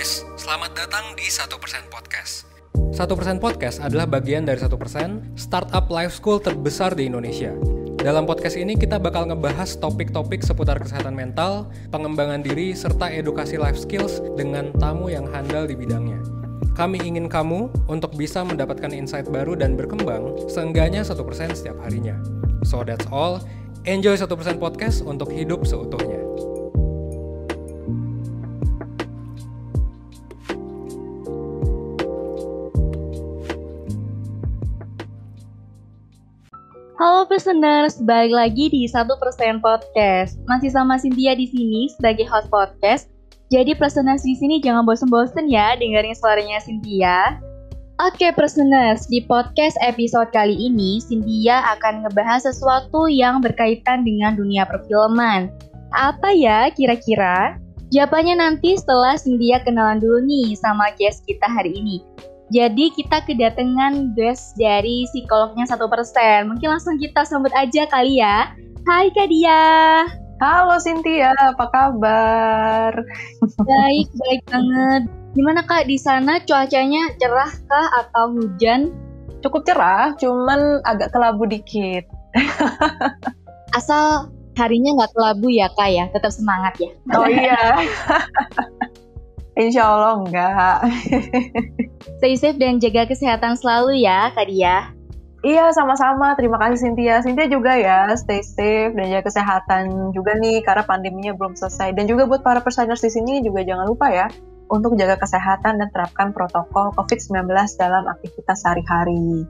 guys, selamat datang di 1% Podcast. 1% Podcast adalah bagian dari 1% startup life school terbesar di Indonesia. Dalam podcast ini kita bakal ngebahas topik-topik seputar kesehatan mental, pengembangan diri, serta edukasi life skills dengan tamu yang handal di bidangnya. Kami ingin kamu untuk bisa mendapatkan insight baru dan berkembang seenggaknya 1% setiap harinya. So that's all. Enjoy 1% Podcast untuk hidup seutuhnya. Halo listeners, balik lagi di 1% Podcast. Masih sama Cynthia di sini sebagai host podcast. Jadi listeners di sini jangan bosen-bosen ya dengerin suaranya Cynthia. Oke listeners, di podcast episode kali ini Cynthia akan ngebahas sesuatu yang berkaitan dengan dunia perfilman. Apa ya kira-kira? Jawabannya nanti setelah Cynthia kenalan dulu nih sama guest kita hari ini. Jadi kita kedatangan guest dari psikolognya 1%. Mungkin langsung kita sambut aja kali ya. Hai Kak Dia. Halo Cynthia, apa kabar? Baik banget. Gimana Kak di sana cuacanya cerah kah atau hujan? Cukup cerah, cuman agak kelabu dikit. Asal harinya nggak kelabu ya Kak ya, tetap semangat ya. Oh iya. Insya Allah enggak. Stay safe dan jaga kesehatan selalu ya Kak Dia. Iya, sama-sama. Terima kasih Cynthia. Cynthia juga ya, stay safe dan jaga kesehatan juga nih karena pandeminya belum selesai. Dan juga buat para personers di sini juga jangan lupa ya untuk jaga kesehatan dan terapkan protokol COVID-19 dalam aktivitas sehari-hari.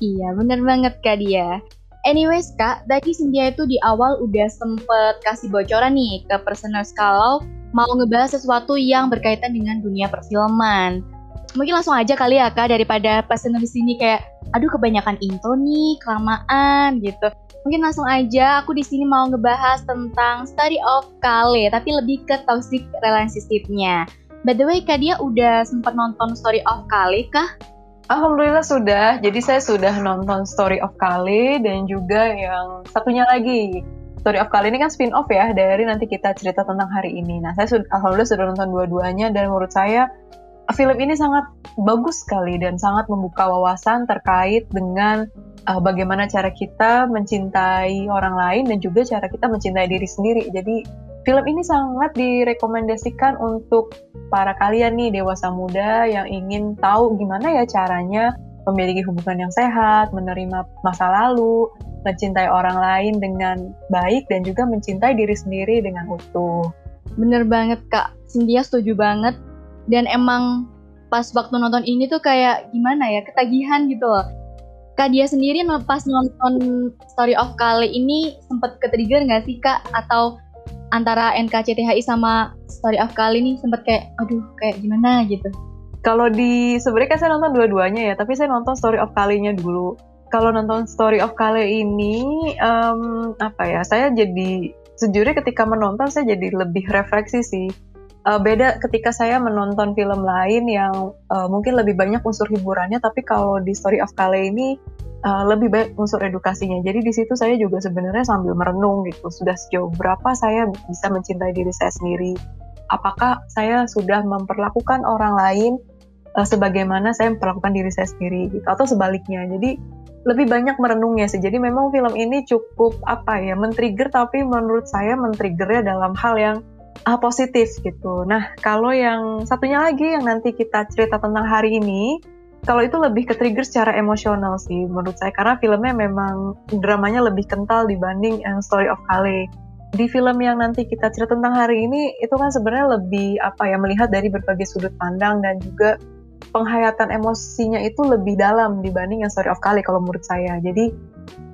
Iya, benar banget Kak Dia. Anyways Kak, tadi Cynthia itu di awal udah sempet kasih bocoran nih ke personers kalau mau ngebahas sesuatu yang berkaitan dengan dunia perfilman. Mungkin langsung aja kali ya Kak, daripada personers di sini kayak aduh kebanyakan intro nih, kelamaan gitu. Mungkin langsung aja, aku di sini mau ngebahas tentang Story of Kale, tapi lebih ke toxic relationship-nya. By the way, Kak Dia udah sempat nonton Story of Kale kah? Alhamdulillah sudah. Jadi saya sudah nonton Story of Kale dan juga yang satunya lagi. Story of Kale ini kan spin-off ya dari nanti kita cerita tentang hari ini. Nah, saya alhamdulillah sudah nonton dua-duanya dan menurut saya film ini sangat bagus sekali dan sangat membuka wawasan terkait dengan bagaimana cara kita mencintai orang lain dan juga cara kita mencintai diri sendiri. Jadi film ini sangat direkomendasikan untuk para kalian nih dewasa muda yang ingin tahu gimana ya caranya memiliki hubungan yang sehat, menerima masa lalu, mencintai orang lain dengan baik dan juga mencintai diri sendiri dengan utuh. Bener banget Kak, Cynthia setuju banget. Dan emang pas waktu nonton ini tuh kayak gimana ya, ketagihan gitu loh. Kak Dia sendiri pas nonton Story of Kale ini sempet ke-trigger gak sih Kak? Atau antara NKCTHI sama Story of Kale ini sempet kayak aduh kayak gimana gitu? Kalau sebenarnya kan saya nonton dua-duanya ya, tapi saya nonton Story of Kale-nya dulu. Kalau nonton Story of Kale ini, saya jadi sejujurnya ketika menonton saya jadi lebih refleksi sih. Beda ketika saya menonton film lain yang mungkin lebih banyak unsur hiburannya, tapi kalau di Story of Kale ini lebih banyak unsur edukasinya. Jadi di situ saya juga sebenarnya sambil merenung gitu, sudah sejauh berapa saya bisa mencintai diri saya sendiri. Apakah saya sudah memperlakukan orang lain sebagaimana saya memperlakukan diri saya sendiri gitu, atau sebaliknya. Jadi lebih banyak merenungnya sih. Jadi memang film ini cukup men-trigger, tapi menurut saya men-triggernya dalam hal yang positif gitu. Nah, kalau yang satunya lagi yang nanti kita cerita tentang hari ini, kalau itu lebih ke trigger secara emosional sih menurut saya, karena filmnya memang dramanya lebih kental dibanding Story of Kale. Di film yang nanti kita cerita tentang hari ini itu kan sebenarnya lebih melihat dari berbagai sudut pandang dan juga penghayatan emosinya itu lebih dalam dibanding yang Story of Kale kalau menurut saya. Jadi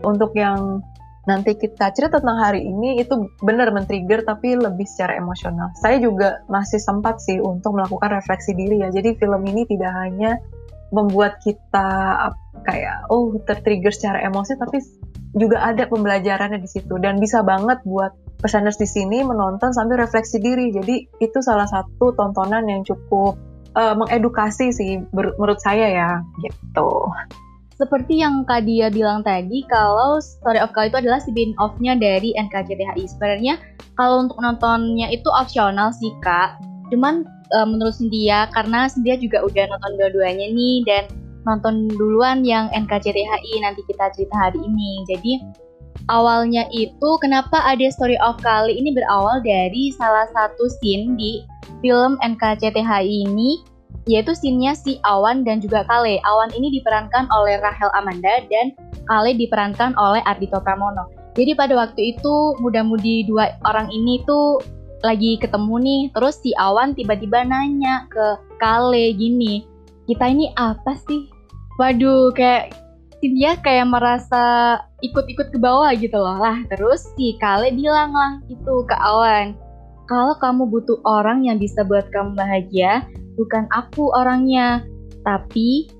untuk yang nanti kita cerita tentang hari ini itu benar men-trigger tapi lebih secara emosional. Saya juga masih sempat sih untuk melakukan refleksi diri ya. Jadi film ini tidak hanya membuat kita tertrigger secara emosi, tapi juga ada pembelajarannya di situ dan bisa banget buat personers di sini menonton sambil refleksi diri. Jadi itu salah satu tontonan yang cukup mengedukasi sih menurut saya ya gitu. Seperti yang Kak Dia bilang tadi, kalau Story of Kale itu adalah spin-off-nya dari NKCTHI. Sebenarnya kalau untuk nontonnya itu opsional sih Kak. Cuman menurut Cynthia, karena Cynthia juga udah nonton dua-duanya nih, dan nonton duluan yang NKCTHI, nanti kita cerita hari ini. Jadi awalnya itu kenapa ada Story of Kale ini berawal dari salah satu scene di film NKCTHI ini, yaitu scene-nya si Awan dan juga Kale. Awan ini diperankan oleh Rachel Amanda dan Kale diperankan oleh Ardhito Pramono. Jadi pada waktu itu muda-mudi dua orang ini tuh lagi ketemu nih, terus si Awan tiba-tiba nanya ke Kale gini, kita ini apa sih? Waduh, kayak dia kayak merasa ikut-ikut ke bawah gitu loh lah. Terus si Kale bilang lah itu ke Awan, kalau kamu butuh orang yang bisa buat kamu bahagia, bukan aku orangnya, tapi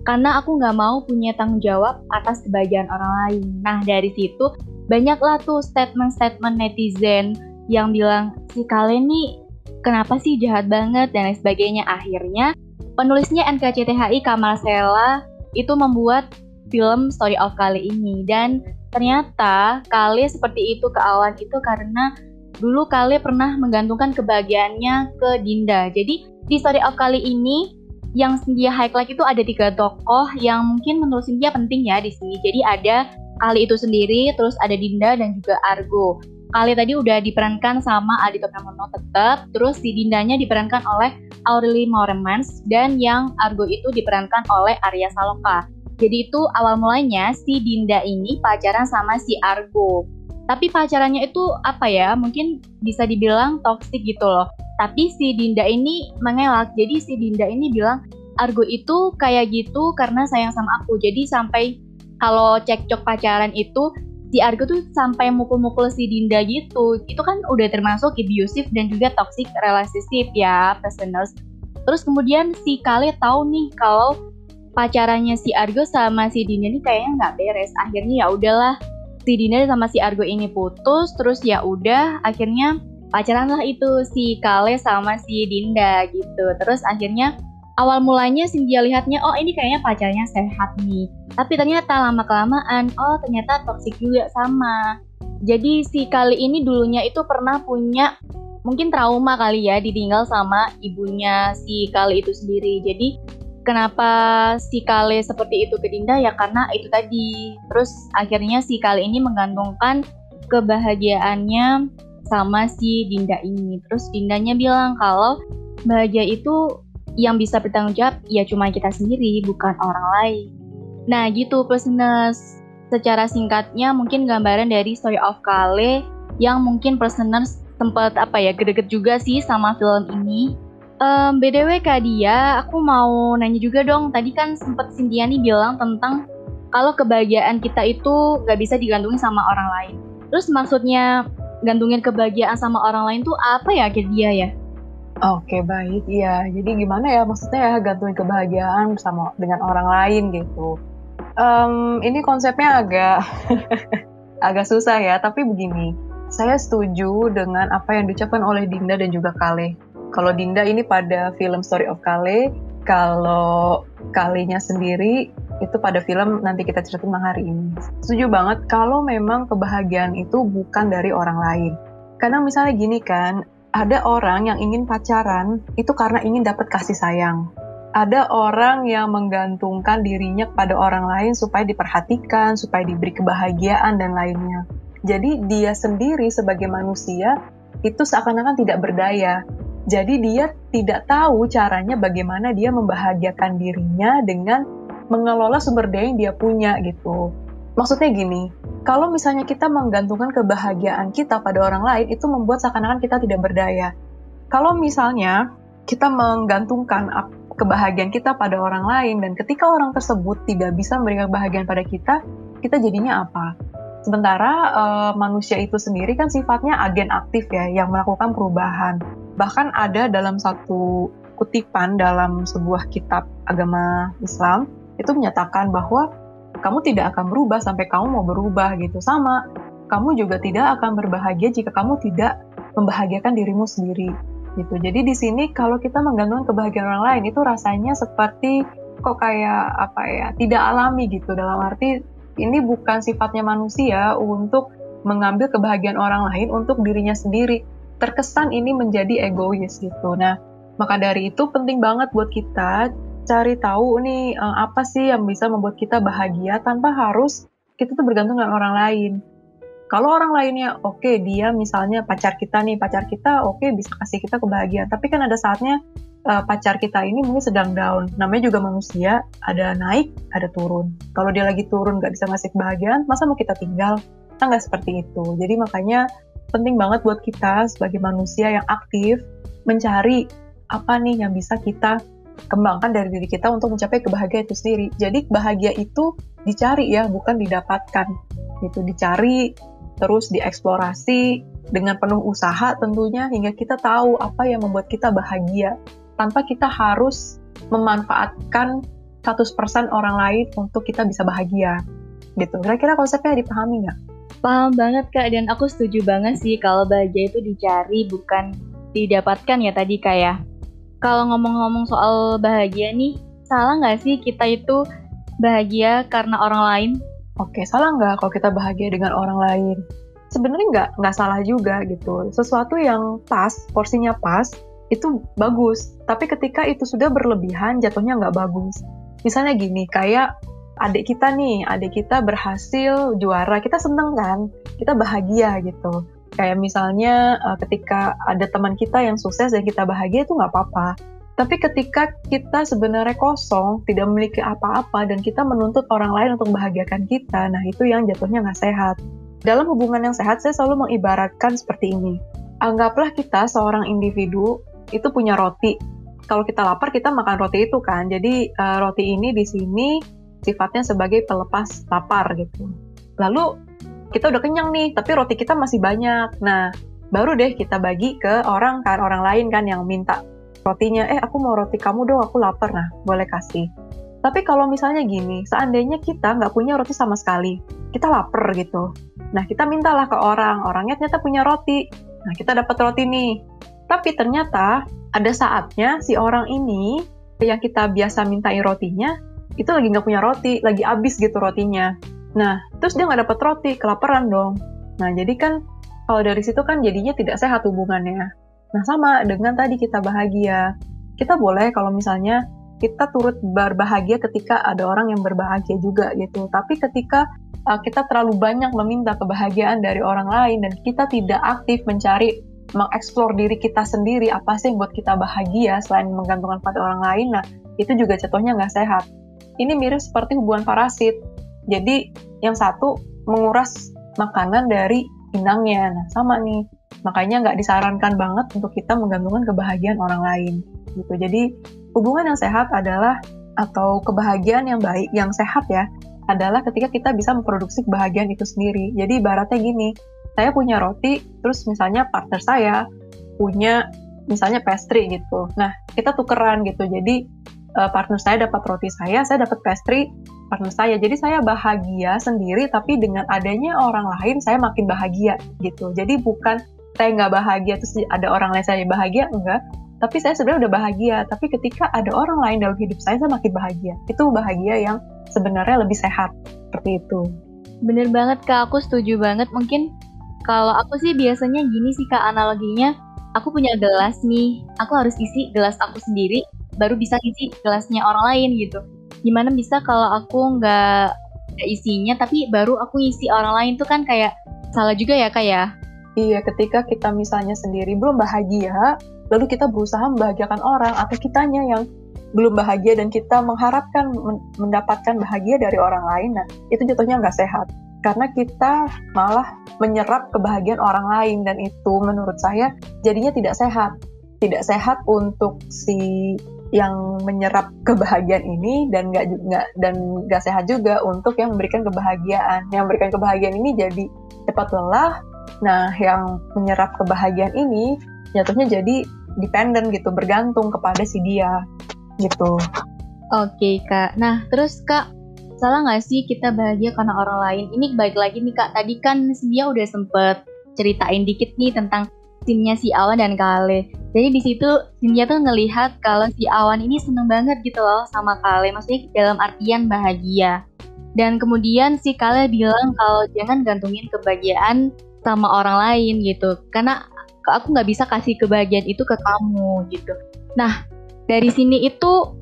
karena aku nggak mau punya tanggung jawab atas kebahagiaan orang lain. Nah dari situ banyaklah tuh statement-statement netizen yang bilang si Kale nih kenapa sih jahat banget dan lain sebagainya. Akhirnya penulisnya NKCTHI Kamal Sela itu membuat film Story of Kale ini, dan ternyata Kale seperti itu ke Awan itu karena dulu Kale pernah menggantungkan kebahagiaannya ke Dinda. Jadi di Story of Kale ini yang Cynthia highlight itu ada 3 tokoh yang mungkin menurut Cynthia penting ya di sini. Jadi ada Kale itu sendiri, terus ada Dinda dan juga Argo. Kale tadi udah diperankan sama Ardhito Pramono tetap, terus si Dindanya diperankan oleh Aurelie Mauremans, dan yang Argo itu diperankan oleh Arya Saloka. Jadi itu awal mulanya si Dinda ini pacaran sama si Argo. Tapi pacarannya itu apa ya, mungkin bisa dibilang toksik gitu loh. Tapi si Dinda ini mengelak. Jadi si Dinda ini bilang Argo itu kayak gitu karena sayang sama aku. Jadi sampai kalau cekcok pacaran itu si Argo tuh sampai mukul-mukul si Dinda gitu. Itu kan udah termasuk abusive dan juga toxic relationship ya, listeners. Terus kemudian si Kale tahu nih kalau pacarannya si Argo sama si Dinda ini kayaknya nggak beres. Akhirnya ya udahlah, si Dinda sama si Argo ini putus. Terus ya udah, akhirnya pacaran lah itu si Kale sama si Dinda gitu. Terus akhirnya awal mulanya Cynthia lihatnya, oh ini kayaknya pacarnya sehat nih. Tapi ternyata lama-kelamaan, oh ternyata toksik juga sama. Jadi si Kale ini dulunya itu pernah punya mungkin trauma kali ya, ditinggal sama ibunya si Kale itu sendiri. Jadi kenapa si Kale seperti itu ke Dinda ya karena itu tadi. Terus akhirnya si Kale ini menggantungkan kebahagiaannya sama si Dinda ini. Terus Dindanya bilang kalau bahagia itu yang bisa bertanggung jawab ya cuma kita sendiri, bukan orang lain. Nah gitu listeners, secara singkatnya mungkin gambaran dari Story of Kale yang mungkin listeners sempat greget juga sih sama film ini. BTW Kak Dia, aku mau nanya juga dong, tadi kan sempat Cynthia nih bilang tentang kalau kebahagiaan kita itu gak bisa digantungin sama orang lain. Terus maksudnya gantungin kebahagiaan sama orang lain tuh apa ya Kak Dia ya? Oke, baik. Iya, jadi gimana ya maksudnya ya gantungin kebahagiaan sama dengan orang lain gitu. Ini konsepnya agak agak susah ya, tapi begini. Saya setuju dengan apa yang diucapkan oleh Dinda dan juga Kale. Kalau Dinda ini pada film Story of Kale, kalau Kalenya sendiri itu pada film nanti kita cerita tentang hari ini. Setuju banget kalau memang kebahagiaan itu bukan dari orang lain. Karena misalnya gini kan, ada orang yang ingin pacaran itu karena ingin dapat kasih sayang. Ada orang yang menggantungkan dirinya kepada orang lain supaya diperhatikan, supaya diberi kebahagiaan dan lainnya. Jadi dia sendiri sebagai manusia itu seakan-akan tidak berdaya. Jadi dia tidak tahu caranya bagaimana dia membahagiakan dirinya dengan mengelola sumber daya yang dia punya gitu. Maksudnya gini, kalau misalnya kita menggantungkan kebahagiaan kita pada orang lain, itu membuat seakan-akan kita tidak berdaya. Kalau misalnya kita menggantungkan kebahagiaan kita pada orang lain, dan ketika orang tersebut tidak bisa memberikan kebahagiaan pada kita, kita jadinya apa? Sementara manusia itu sendiri kan sifatnya agen aktif ya, yang melakukan perubahan. Bahkan ada dalam satu kutipan dalam sebuah kitab agama Islam, itu menyatakan bahwa kamu tidak akan berubah sampai kamu mau berubah gitu. Sama, kamu juga tidak akan berbahagia jika kamu tidak membahagiakan dirimu sendiri gitu. Jadi di sini kalau kita menggantungkan kebahagiaan orang lain itu rasanya seperti kok kayak tidak alami gitu. Dalam arti ini bukan sifatnya manusia untuk mengambil kebahagiaan orang lain untuk dirinya sendiri. Terkesan ini menjadi egois gitu. Nah, Maka dari itu penting banget buat kita cari tahu nih apa sih yang bisa membuat kita bahagia tanpa harus kita tuh bergantung dengan orang lain. Kalau orang lainnya oke, dia misalnya pacar kita oke bisa kasih kita kebahagiaan, tapi kan ada saatnya pacar kita ini mungkin sedang down. Namanya juga manusia, ada naik, ada turun. Kalau dia lagi turun gak bisa ngasih kebahagiaan, masa mau kita tinggal? Kita nggak seperti itu. Jadi makanya penting banget buat kita sebagai manusia yang aktif mencari apa nih yang bisa kita kembangkan dari diri kita untuk mencapai kebahagiaan itu sendiri. Jadi bahagia itu dicari ya, bukan didapatkan. Gitu, dicari, terus dieksplorasi dengan penuh usaha tentunya hingga kita tahu apa yang membuat kita bahagia. Tanpa kita harus memanfaatkan 100% orang lain untuk kita bisa bahagia. Gitu. Kira-kira konsepnya dipahami nggak? Paham banget Kak, dan aku setuju banget sih kalau bahagia itu dicari bukan didapatkan ya tadi Kak ya. Kalau ngomong-ngomong soal bahagia nih, salah nggak sih kita itu bahagia karena orang lain? Oke, salah nggak kalau kita bahagia dengan orang lain? Sebenarnya nggak salah juga gitu. Sesuatu yang pas, porsinya pas, itu bagus. Tapi ketika itu sudah berlebihan, jatuhnya nggak bagus. Misalnya gini, kayak adik kita berhasil juara, kita seneng kan? Kita bahagia gitu. Kayak misalnya ketika ada teman kita yang sukses dan kita bahagia itu nggak apa-apa. Tapi ketika kita sebenarnya kosong, tidak memiliki apa-apa, dan kita menuntut orang lain untuk membahagiakan kita, nah itu yang jatuhnya nggak sehat. Dalam hubungan yang sehat, saya selalu mengibaratkan seperti ini. Anggaplah kita seorang individu, itu punya roti. Kalau kita lapar, kita makan roti itu kan. Jadi roti ini di sini sifatnya sebagai pelepas lapar gitu. Lalu kita udah kenyang nih, tapi roti kita masih banyak. Nah, baru deh kita bagi ke orang lain kan yang minta rotinya. Aku mau roti kamu dong, aku lapar. Nah, boleh kasih. Tapi kalau misalnya gini, seandainya kita nggak punya roti sama sekali, kita lapar gitu. Nah, kita mintalah ke orangnya ternyata punya roti. Nah, kita dapat roti nih. Tapi ternyata ada saatnya si orang ini yang kita biasa mintain rotinya, itu lagi nggak punya roti, lagi habis gitu rotinya. Nah, terus dia nggak dapat roti, kelaparan dong. Nah, jadi kan kalau dari situ kan jadinya tidak sehat hubungannya. Nah, sama dengan tadi kita bahagia. Kita boleh kalau misalnya kita turut berbahagia ketika ada orang yang berbahagia juga gitu. Tapi ketika kita terlalu banyak meminta kebahagiaan dari orang lain dan kita tidak aktif mencari mengeksplor diri kita sendiri, apa sih yang buat kita bahagia selain menggantungkan pada orang lain, nah itu juga jatuhnya nggak sehat. Ini mirip seperti hubungan parasit. Jadi yang satu menguras makanan dari inangnya, nah sama nih. Makanya nggak disarankan banget untuk kita menggantungkan kebahagiaan orang lain. Gitu. Jadi hubungan yang sehat adalah, atau kebahagiaan yang baik, yang sehat ya, adalah ketika kita bisa memproduksi kebahagiaan itu sendiri. Jadi ibaratnya gini, saya punya roti, terus misalnya partner saya punya misalnya pastry gitu. Nah, kita tukeran gitu. Jadi partner saya dapat roti saya dapat pastry partner saya. Jadi saya bahagia sendiri, tapi dengan adanya orang lain saya makin bahagia gitu. Jadi bukan saya nggak bahagia terus ada orang lain saya bahagia, enggak. Tapi saya sebenarnya udah bahagia. Tapi ketika ada orang lain dalam hidup saya makin bahagia. Itu bahagia yang sebenarnya lebih sehat. Seperti itu. Bener banget Kak, aku setuju banget. Mungkin kalau aku sih biasanya gini sih Kak analoginya, aku punya gelas nih, aku harus isi gelas aku sendiri, baru bisa isi gelasnya orang lain gitu. Gimana bisa kalau aku nggak isinya, tapi baru aku isi orang lain tuh kan kayak salah juga ya Kak ya? Iya, ketika kita misalnya sendiri belum bahagia, lalu kita berusaha membahagiakan orang, atau kitanya yang belum bahagia dan kita mengharapkan mendapatkan bahagia dari orang lain, nah itu jatuhnya nggak sehat. Karena kita malah menyerap kebahagiaan orang lain, dan itu menurut saya jadinya tidak sehat. Tidak sehat untuk si yang menyerap kebahagiaan ini, dan nggak sehat juga untuk yang memberikan kebahagiaan. Yang memberikan kebahagiaan ini jadi cepat lelah. Nah, yang menyerap kebahagiaan ini jatuhnya jadi dependen gitu, bergantung kepada si dia gitu. Oke Kak. Nah terus Kak, salah nggak sih kita bahagia karena orang lain? Ini baik lagi nih Kak, tadi kan dia udah sempet ceritain dikit nih tentang scene-nya si Awan dan Kale. Jadi di situ Cynthia tuh ngelihat kalau si Awan ini seneng banget gitu loh sama Kale, maksudnya dalam artian bahagia. Dan kemudian si Kale bilang kalau jangan gantungin kebahagiaan sama orang lain gitu, karena aku nggak bisa kasih kebahagiaan itu ke kamu gitu. Nah, dari sini itu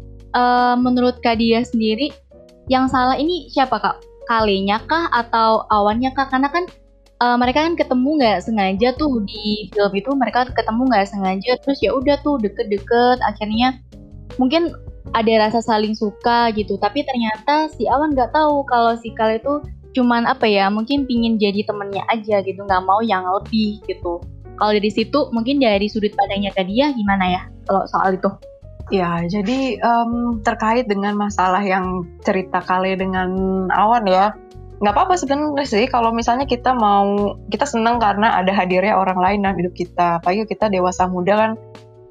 menurut Kak Dia sendiri yang salah ini siapa Kak? Kalenya kah atau Awannya kah? Karena kan mereka kan ketemu nggak sengaja tuh di film itu, mereka ketemu nggak sengaja, terus ya udah tuh deket-deket, akhirnya mungkin ada rasa saling suka gitu, tapi ternyata si Awan nggak tahu kalau si Kale itu cuman apa ya, mungkin pingin jadi temennya aja gitu, nggak mau yang lebih gitu. Kalau dari situ mungkin dari sudut pandangnya Kak Dia gimana ya kalau soal itu? Ya, jadi terkait dengan masalah yang cerita Kale dengan Awan ya, nggak apa-apa sebenarnya sih kalau misalnya kita senang karena ada hadirnya orang lain dalam hidup kita. Apalagi kita dewasa muda kan,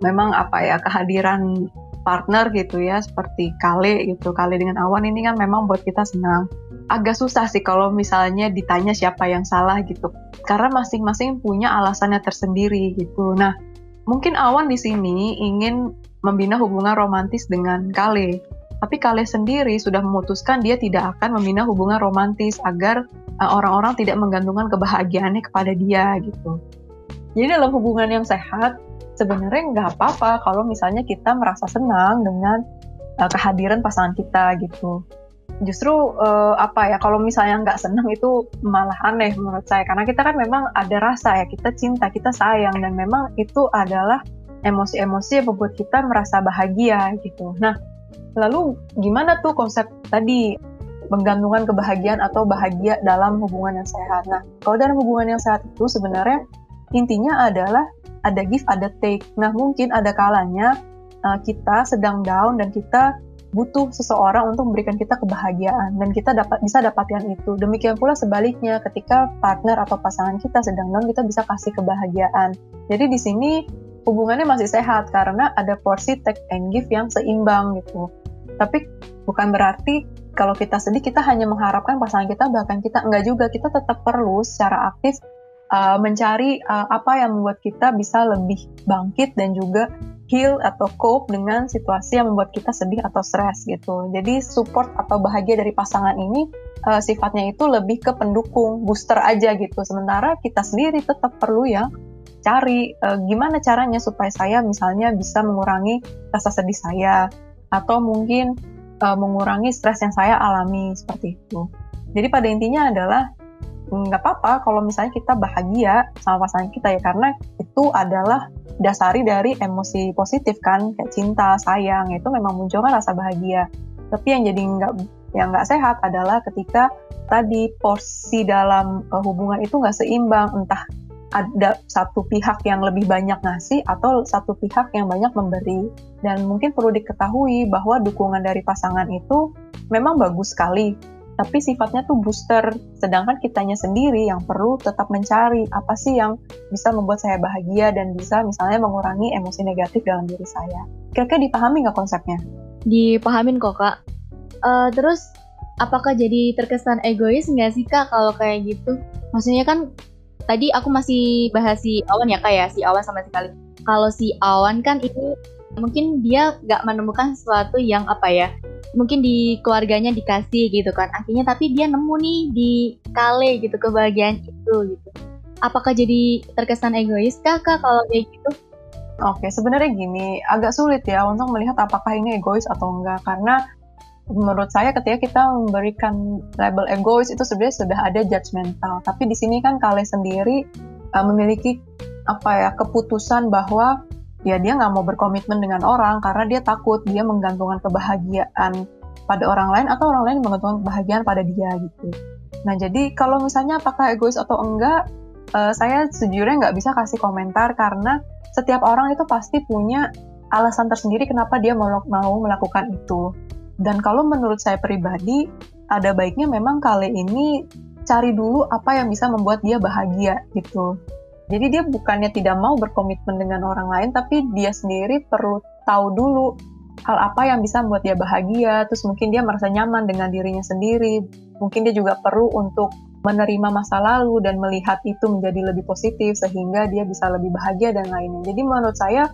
memang apa ya, kehadiran partner gitu ya, seperti Kale gitu, Kale dengan Awan ini kan memang buat kita senang. Agak susah sih kalau misalnya ditanya siapa yang salah gitu, karena masing-masing punya alasannya tersendiri gitu. Nah, mungkin Awan di sini ingin membina hubungan romantis dengan Kale, tapi Kale sendiri sudah memutuskan dia tidak akan membina hubungan romantis agar orang-orang tidak menggantungkan kebahagiaannya kepada dia gitu. Jadi dalam hubungan yang sehat, sebenarnya nggak apa-apa kalau misalnya kita merasa senang dengan kehadiran pasangan kita gitu. Justru kalau misalnya nggak senang itu malah aneh menurut saya, karena kita kan memang ada rasa ya, kita cinta, kita sayang, dan memang itu adalah emosi-emosi yang membuat kita merasa bahagia gitu. Nah, lalu gimana tuh konsep tadi menggantungkan kebahagiaan atau bahagia dalam hubungan yang sehat? Nah, kalau dalam hubungan yang sehat itu sebenarnya intinya adalah ada give, ada take. Nah, mungkin ada kalanya kita sedang down dan kita butuh seseorang untuk memberikan kita kebahagiaan, dan kita bisa dapatkan itu. Demikian pula sebaliknya, ketika partner atau pasangan kita sedang down, kita bisa kasih kebahagiaan. Jadi di sini hubungannya masih sehat karena ada porsi take and give yang seimbang gitu. Tapi bukan berarti kalau kita sedih kita hanya mengharapkan pasangan kita, bahkan kita enggak juga, kita tetap perlu secara aktif mencari apa yang membuat kita bisa lebih bangkit dan juga heal atau cope dengan situasi yang membuat kita sedih atau stres gitu. Jadi support atau bahagia dari pasangan ini sifatnya itu lebih ke pendukung, booster aja gitu. Sementara kita sendiri tetap perlu yang cari gimana caranya supaya saya misalnya bisa mengurangi rasa sedih saya, atau mungkin mengurangi stres yang saya alami seperti itu. Jadi pada intinya adalah nggak apa-apa kalau misalnya kita bahagia sama pasangan kita ya, karena itu adalah dasari dari emosi positif kan, kayak cinta, sayang, itu memang munculkan rasa bahagia. Tapi yang jadi nggak sehat adalah ketika tadi porsi dalam hubungan itu nggak seimbang, entah ada satu pihak yang lebih banyak ngasih atau satu pihak yang banyak memberi. Dan mungkin perlu diketahui bahwa dukungan dari pasangan itu memang bagus sekali, tapi sifatnya tuh booster, sedangkan kitanya sendiri yang perlu tetap mencari apa sih yang bisa membuat saya bahagia dan bisa misalnya mengurangi emosi negatif dalam diri saya. Kira-kira dipahami nggak konsepnya? Dipahamin kok Kak. Terus apakah jadi terkesan egois nggak sih Kak kalau kayak gitu? Maksudnya kan tadi aku masih bahas si Awan ya Kak ya, si Awan sama si Kale. Kalau si Awan kan ini mungkin dia nggak menemukan sesuatu yang apa ya, mungkin di keluarganya dikasih gitu kan, akhirnya tapi dia nemu nih di Kale gitu kebahagiaan itu gitu. Apakah jadi terkesan egois Kak kalau kayak gitu? Oke, sebenarnya gini, agak sulit ya untuk melihat apakah ini egois atau enggak, karena menurut saya ketika kita memberikan label egois itu sebenarnya sudah ada judgmental. Tapi di sini kan Kale sendiri memiliki keputusan bahwa ya dia nggak mau berkomitmen dengan orang karena dia takut dia menggantungkan kebahagiaan pada orang lain atau orang lain menggantungkan kebahagiaan pada dia gitu. Nah, jadi kalau misalnya apakah egois atau enggak, saya sejujurnya nggak bisa kasih komentar karena setiap orang itu pasti punya alasan tersendiri kenapa dia mau melakukan itu. Dan kalau menurut saya pribadi, ada baiknya memang Kale ini cari dulu apa yang bisa membuat dia bahagia gitu. Jadi dia bukannya tidak mau berkomitmen dengan orang lain, tapi dia sendiri perlu tahu dulu hal apa yang bisa membuat dia bahagia, terus mungkin dia merasa nyaman dengan dirinya sendiri. Mungkin dia juga perlu untuk menerima masa lalu dan melihat itu menjadi lebih positif sehingga dia bisa lebih bahagia dan lainnya. Jadi menurut saya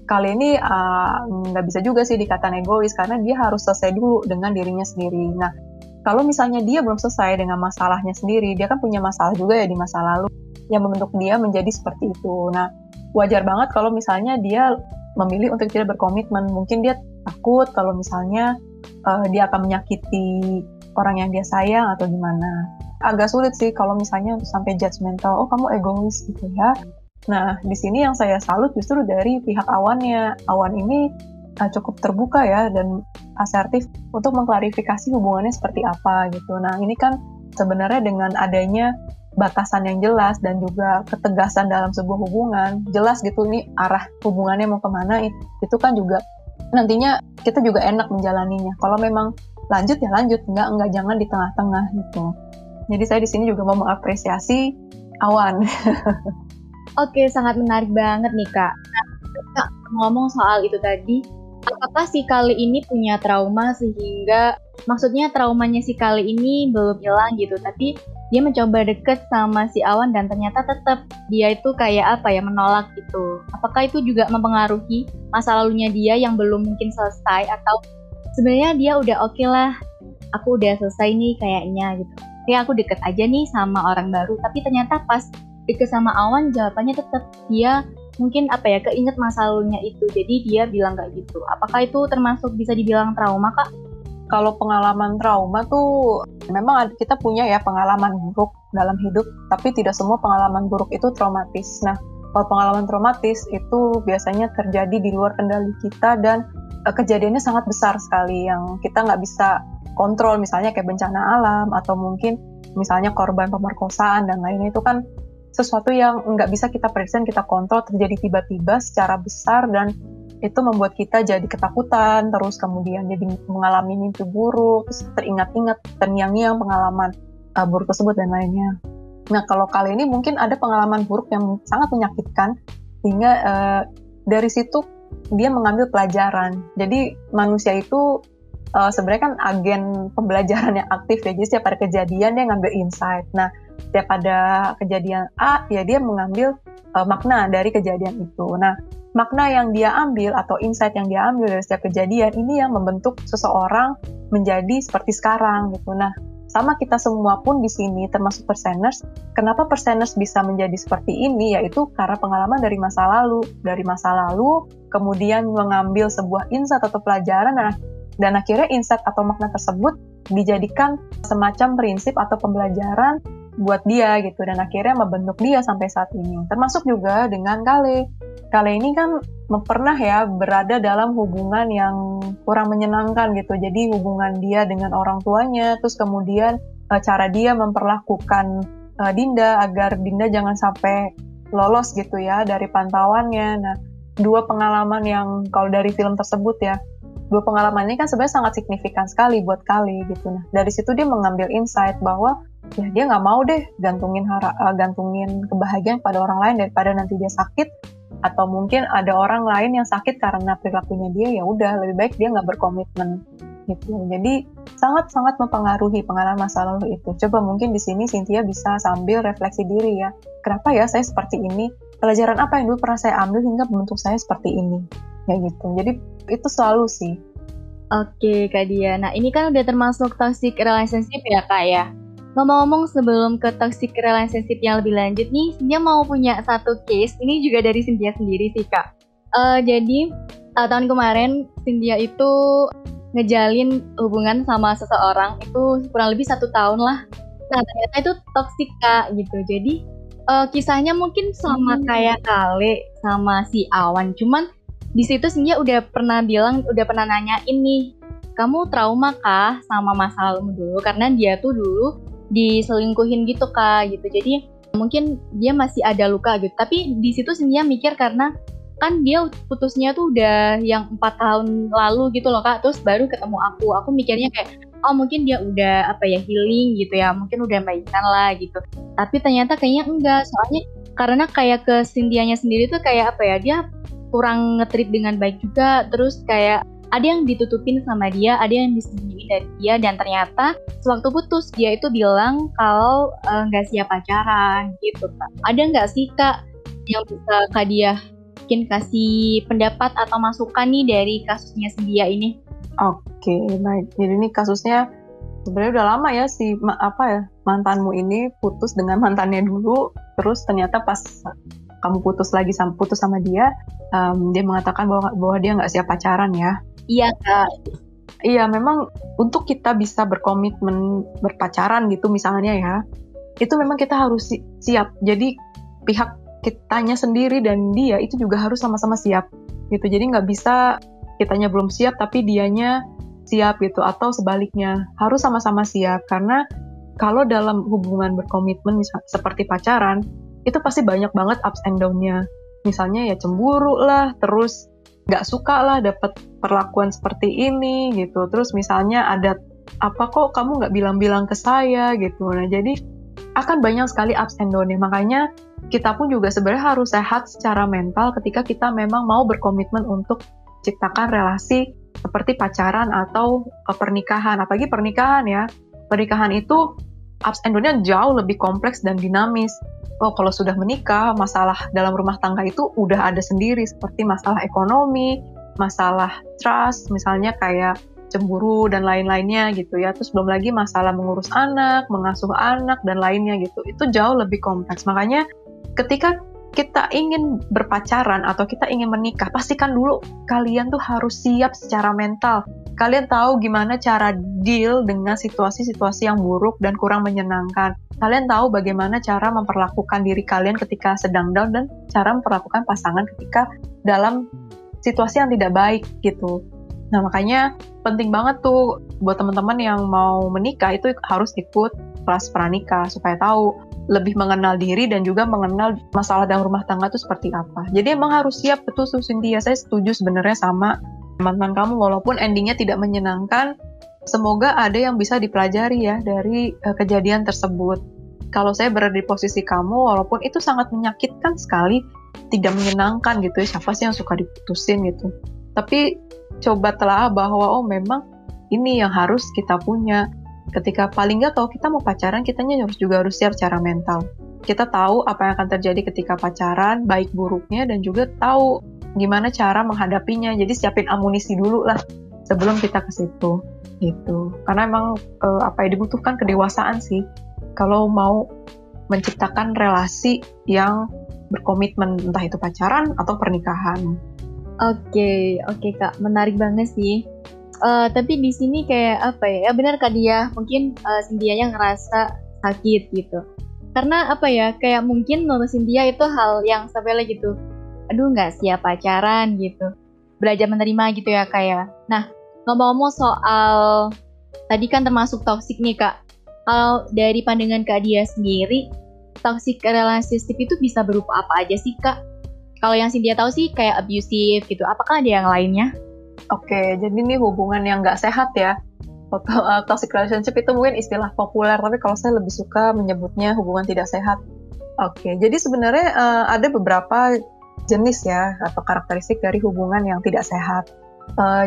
Kale ini nggak bisa juga sih dikatakan egois karena dia harus selesai dulu dengan dirinya sendiri. Nah, kalau misalnya dia belum selesai dengan masalahnya sendiri, dia kan punya masalah juga ya di masa lalu yang membentuk dia menjadi seperti itu. Nah, wajar banget kalau misalnya dia memilih untuk tidak berkomitmen. Mungkin dia takut kalau misalnya dia akan menyakiti orang yang dia sayang atau gimana. Agak sulit sih kalau misalnya sampai judgmental, oh kamu egois gitu ya. Nah, di sini yang saya salut justru dari pihak Awannya. Awan ini cukup terbuka ya dan asertif untuk mengklarifikasi hubungannya seperti apa gitu. Nah, ini kan sebenarnya dengan adanya batasan yang jelas dan juga ketegasan dalam sebuah hubungan, jelas gitu nih arah hubungannya mau kemana, itu kan juga nantinya kita juga enak menjalaninya. Kalau memang lanjut ya lanjut, enggak jangan di tengah-tengah gitu. Jadi saya di sini juga mau mengapresiasi Awan. Oke, sangat menarik banget nih Kak. Nah, Kak, ngomong soal itu tadi, apakah si Kale ini punya trauma sehingga, maksudnya traumanya si Kale ini belum hilang gitu, tapi dia mencoba deket sama si Awan dan ternyata tetap dia itu kayak apa ya, menolak gitu. Apakah itu juga mempengaruhi masa lalunya dia yang belum mungkin selesai, atau sebenarnya dia udah oke lah, aku udah selesai nih kayaknya gitu. Kayak aku deket aja nih sama orang baru, tapi ternyata pas deket sama Awan jawabannya tetap dia mungkin apa ya, keinget masa lalunya itu, jadi dia bilang kayak gitu. Apakah itu termasuk bisa dibilang trauma, Kak? Kalau pengalaman trauma tuh memang kita punya ya pengalaman buruk dalam hidup, tapi tidak semua pengalaman buruk itu traumatis. Nah, kalau pengalaman traumatis itu biasanya terjadi di luar kendali kita dan kejadiannya sangat besar sekali yang kita nggak bisa kontrol, misalnya kayak bencana alam atau mungkin misalnya korban pemerkosaan dan lainnya. Itu kan sesuatu yang nggak bisa kita prediksi, kita kontrol, terjadi tiba-tiba secara besar dan itu membuat kita jadi ketakutan, terus kemudian jadi mengalami mimpi buruk, terus teringat-ingat, terngiang-ngiang pengalaman buruk tersebut dan lainnya. Nah, kalau kali ini mungkin ada pengalaman buruk yang sangat menyakitkan, sehingga dari situ dia mengambil pelajaran. Jadi manusia itu sebenarnya kan agen pembelajaran yang aktif ya, jadi setiap ada kejadian dia ngambil insight. Nah, setiap ada kejadian A, ya dia mengambil makna dari kejadian itu. Nah, makna yang dia ambil atau insight yang dia ambil dari setiap kejadian ini yang membentuk seseorang menjadi seperti sekarang gitu. Nah, sama kita semua pun di sini termasuk perseners. Kenapa perseners bisa menjadi seperti ini? Yaitu karena pengalaman dari masa lalu. Dari masa lalu kemudian mengambil sebuah insight atau pelajaran dan akhirnya insight atau makna tersebut dijadikan semacam prinsip atau pembelajaran buat dia gitu, dan akhirnya membentuk dia sampai saat ini. Termasuk juga dengan Kale. Kale ini kan pernah ya berada dalam hubungan yang kurang menyenangkan gitu. Jadi hubungan dia dengan orang tuanya, terus kemudian cara dia memperlakukan Dinda agar Dinda jangan sampai lolos gitu ya dari pantauannya. Nah, dua pengalaman yang kalau dari film tersebut ya, dua pengalaman ini kan sebenarnya sangat signifikan sekali buat Kale gitu. Nah, dari situ dia mengambil insight bahwa ya dia nggak mau deh gantungin kebahagiaan pada orang lain daripada nanti dia sakit, atau mungkin ada orang lain yang sakit karena perilakunya dia, ya udah lebih baik dia nggak berkomitmen gitu. Jadi sangat-sangat mempengaruhi pengalaman masa lalu itu. Coba mungkin di sini Cynthia bisa sambil refleksi diri ya, kenapa ya saya seperti ini, pelajaran apa yang dulu pernah saya ambil hingga membentuk saya seperti ini, ya gitu. Jadi itu selalu sih. Oke Kak Dia, nah ini kan udah termasuk toxic relationship ya Kak ya. Ngomong-ngomong sebelum ke toxic relationship yang lebih lanjut nih, Cynthia mau punya satu case, ini juga dari Cynthia sendiri sih Kak. Jadi tahun kemarin Cynthia itu ngejalin hubungan sama seseorang itu kurang lebih 1 tahun lah. Nah ternyata itu toxic Kak gitu. Jadi kisahnya mungkin sama kayak Kale sama si Awan, cuman di situ Cynthia udah pernah nanyain nih, kamu trauma kah sama masa lalumu dulu? Karena dia tuh dulu diselingkuhin gitu Kak gitu. Jadi mungkin dia masih ada luka gitu. Tapi di situ Cynthia mikir karena kan dia putusnya tuh udah yang 4 tahun lalu gitu loh Kak. Terus baru ketemu aku. Aku mikirnya kayak oh mungkin dia udah healing gitu ya. Mungkin udah baikan lah gitu. Tapi ternyata kayaknya enggak. Soalnya karena kayak ke Cynthia-nya sendiri tuh kayak dia kurang nge-treat dengan baik juga. Terus kayak ada yang ditutupin sama dia, ada yang disembunyiin dari dia, dan ternyata sewaktu putus dia itu bilang kalau nggak siap pacaran gitu Kak. Ada nggak sih Kak yang bisa Kak Dia mungkin kasih pendapat atau masukan nih dari kasusnya Cynthia ini? Oke, baik. Jadi ini kasusnya sebenarnya udah lama ya mantanmu ini putus dengan mantannya dulu, terus ternyata pas kamu putus sama dia, dia mengatakan bahwa dia nggak siap pacaran ya. Iya Kak. Iya, memang untuk kita bisa berkomitmen berpacaran gitu misalnya ya, itu memang kita harus siap. Jadi pihak kitanya sendiri dan dia itu juga harus sama-sama siap gitu. Jadi nggak bisa kitanya belum siap tapi dianya siap gitu, atau sebaliknya, harus sama-sama siap. Karena kalau dalam hubungan berkomitmen seperti pacaran, itu pasti banyak banget ups and down-nya. Misalnya ya cemburu lah, terus nggak suka lah dapat perlakuan seperti ini gitu. Terus misalnya ada apa kok kamu nggak bilang-bilang ke saya gitu. Nah jadi akan banyak sekali ups and down-nya. Makanya kita pun juga sebenarnya harus sehat secara mental ketika kita memang mau berkomitmen untuk ciptakan relasi seperti pacaran atau pernikahan. Apalagi pernikahan ya. Pernikahan itu ups and down-nya jauh lebih kompleks dan dinamis. Oh, kalau sudah menikah, masalah dalam rumah tangga itu udah ada sendiri, seperti masalah ekonomi, masalah trust, misalnya kayak cemburu dan lain-lainnya gitu ya. Terus belum lagi masalah mengurus anak, mengasuh anak, dan lainnya gitu. Itu jauh lebih kompleks. Makanya ketika kita ingin berpacaran atau kita ingin menikah, pastikan dulu kalian tuh harus siap secara mental. Kalian tahu gimana cara deal dengan situasi-situasi yang buruk dan kurang menyenangkan. Kalian tahu bagaimana cara memperlakukan diri kalian ketika sedang down dan cara memperlakukan pasangan ketika dalam situasi yang tidak baik gitu. Nah makanya penting banget tuh buat teman-teman yang mau menikah itu harus ikut kelas pranikah supaya tahu lebih mengenal diri dan juga mengenal masalah dalam rumah tangga itu seperti apa. Jadi emang harus siap, betul Cynthia. Saya setuju sebenarnya sama teman-teman kamu, walaupun endingnya tidak menyenangkan, semoga ada yang bisa dipelajari ya dari kejadian tersebut. Kalau saya berada di posisi kamu, walaupun itu sangat menyakitkan sekali, tidak menyenangkan gitu ya, siapa sih yang suka diputusin gitu. Tapi coba telah bahwa oh memang ini yang harus kita punya. Ketika paling nggak kalau kita mau pacaran, kitanya juga harus siap secara mental. Kita tahu apa yang akan terjadi ketika pacaran, baik buruknya, dan juga tahu gimana cara menghadapinya. Jadi siapin amunisi dulu lah sebelum kita ke situ gitu. Karena emang dibutuhkan kedewasaan sih kalau mau menciptakan relasi yang berkomitmen, entah itu pacaran atau pernikahan. Oke Kak, menarik banget sih. Tapi di sini kayak benar Kak Dia, mungkin Cynthia-nya ngerasa sakit gitu. Karena kayak mungkin menurut Cynthia itu hal yang sepele gitu. Aduh nggak siap pacaran gitu, belajar menerima gitu ya Kak ya. Nah ngomong-ngomong soal tadi kan termasuk toxic nih Kak, kalau dari pandangan Kak Dia sendiri, toxic relationship itu bisa berupa apa aja sih Kak? Kalau yang Cynthia tahu sih kayak abusive gitu, apakah ada yang lainnya? Oke, jadi ini hubungan yang nggak sehat ya. Toxic relationship itu mungkin istilah populer, tapi kalau saya lebih suka menyebutnya hubungan tidak sehat. Oke, jadi sebenarnya ada beberapa jenis ya atau karakteristik dari hubungan yang tidak sehat.